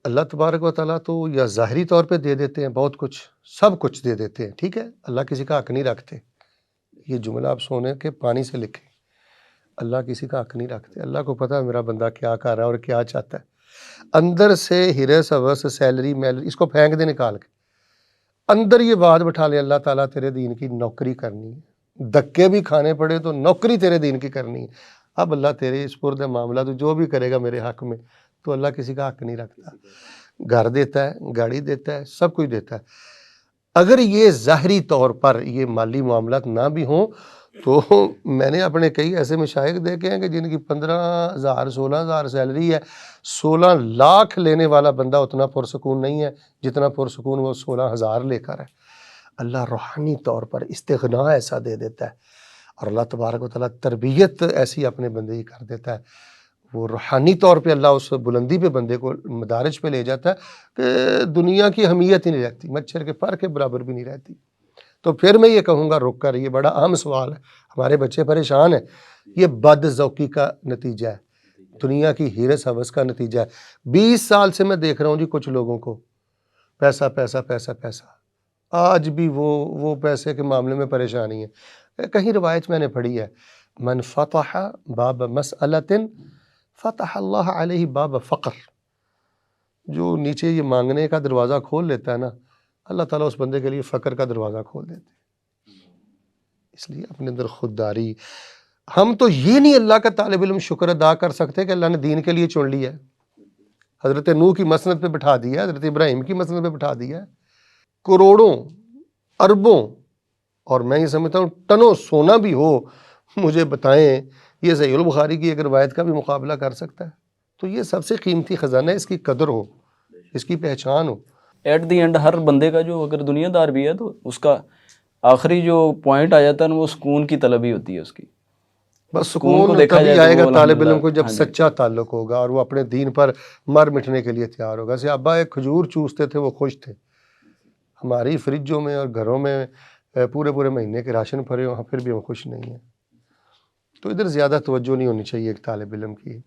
اللہ تبارک و تعالیٰ تو یا ظاہری طور پہ دے دیتے ہیں بہت کچھ، سب کچھ دے دیتے ہیں، ٹھیک ہے، اللہ کسی کا حق نہیں رکھتے. یہ جملہ آپ سونے کے پانی سے لکھیں، اللہ کسی کا حق نہیں رکھتے. اللہ کو پتہ ہے میرا بندہ کیا کر رہا ہے اور کیا چاہتا ہے. اندر سے ہرس ہوس سیلری میلری اس کو پھینک دے نکال کے. اندر یہ بات بٹھا لے اللہ تعالیٰ تیرے دین کی نوکری کرنی ہے، دھکے بھی کھانے پڑے تو نوکری تیرے دین کی کرنی ہے. اب اللہ تیرے سپرد معاملہ تو جو بھی کرے گا میرے حق میں، تو اللہ کسی کا حق نہیں رکھتا. گھر دیتا ہے، گاڑی دیتا ہے، سب کچھ دیتا ہے. اگر یہ ظاہری طور پر یہ مالی معاملات نہ بھی ہوں تو میں نے اپنے کئی ایسے مشائخ دیکھے ہیں کہ جن کی 15,000 16,000 سیلری ہے، 16 لاکھ لینے والا بندہ اتنا پرسکون نہیں ہے جتنا پرسکون وہ 16,000 لے کر ہے. اللہ روحانی طور پر استغنا ایسا دے دیتا ہے، اور اللہ تبارک و تعالیٰ تربیت ایسی اپنے بندے کی کر دیتا ہے. وہ روحانی طور پہ اللہ اس بلندی پہ بندے کو مدارج پہ لے جاتا ہے کہ دنیا کی اہمیت ہی نہیں رہتی، مچھر کے پر کے برابر بھی نہیں رہتی. تو پھر میں یہ کہوں گا رک کر، یہ بڑا اہم سوال ہے، ہمارے بچے پریشان ہیں، یہ بد ذوقی کا نتیجہ ہے، دنیا کی ہیرس ہوس کا نتیجہ ہے. 20 سال سے میں دیکھ رہا ہوں جی کچھ لوگوں کو پیسہ پیسہ پیسہ پیسہ، آج بھی وہ پیسے کے معاملے میں پریشانی ہے. کہیں روایت میں نے پڑھی ہے، من فتح باب مسئلۃ فتح اللہ علیہ باب فقر. جو نیچے یہ مانگنے کا دروازہ کھول لیتا ہے نا، اللہ تعالیٰ اس بندے کے لیے فقر کا دروازہ کھول دیتے ہیں. اس لیے اپنے اندر خودداری. ہم تو یہ نہیں اللہ کا طالب علم شکر ادا کر سکتے کہ اللہ نے دین کے لیے چن لیا ہے، حضرت نوح کی مسند پہ بٹھا دیا ہے، حضرت ابراہیم کی مسند پہ بٹھا دیا ہے. کروڑوں اربوں اور میں یہ سمجھتا ہوں ٹنوں سونا بھی ہو، مجھے بتائیں یہ صحیح البخاری کی ایک روایت کا بھی مقابلہ کر سکتا ہے؟ تو یہ سب سے قیمتی خزانہ ہے، اس کی قدر ہو، اس کی پہچان ہو. ایٹ دی اینڈ ہر بندے کا جو اگر دنیا دار بھی ہے تو اس کا آخری جو پوائنٹ آ جاتا ہے نا وہ سکون کی طلب ہی ہوتی ہے اس کی. بس سکون تبھی آئے گا طالب علم کو جب سچا تعلق ہوگا اور وہ اپنے دین پر مر مٹنے کے لیے تیار ہوگا. صحابہ ایک کھجور چوستے تھے وہ خوش تھے، ہماری فریجوں میں اور گھروں میں پورے پورے مہینے کے راشن پھرے ہوں، پھر بھی ہم خوش نہیں ہیں. تو ادھر زیادہ توجہ نہیں ہونی چاہیے ایک طالب علم کی.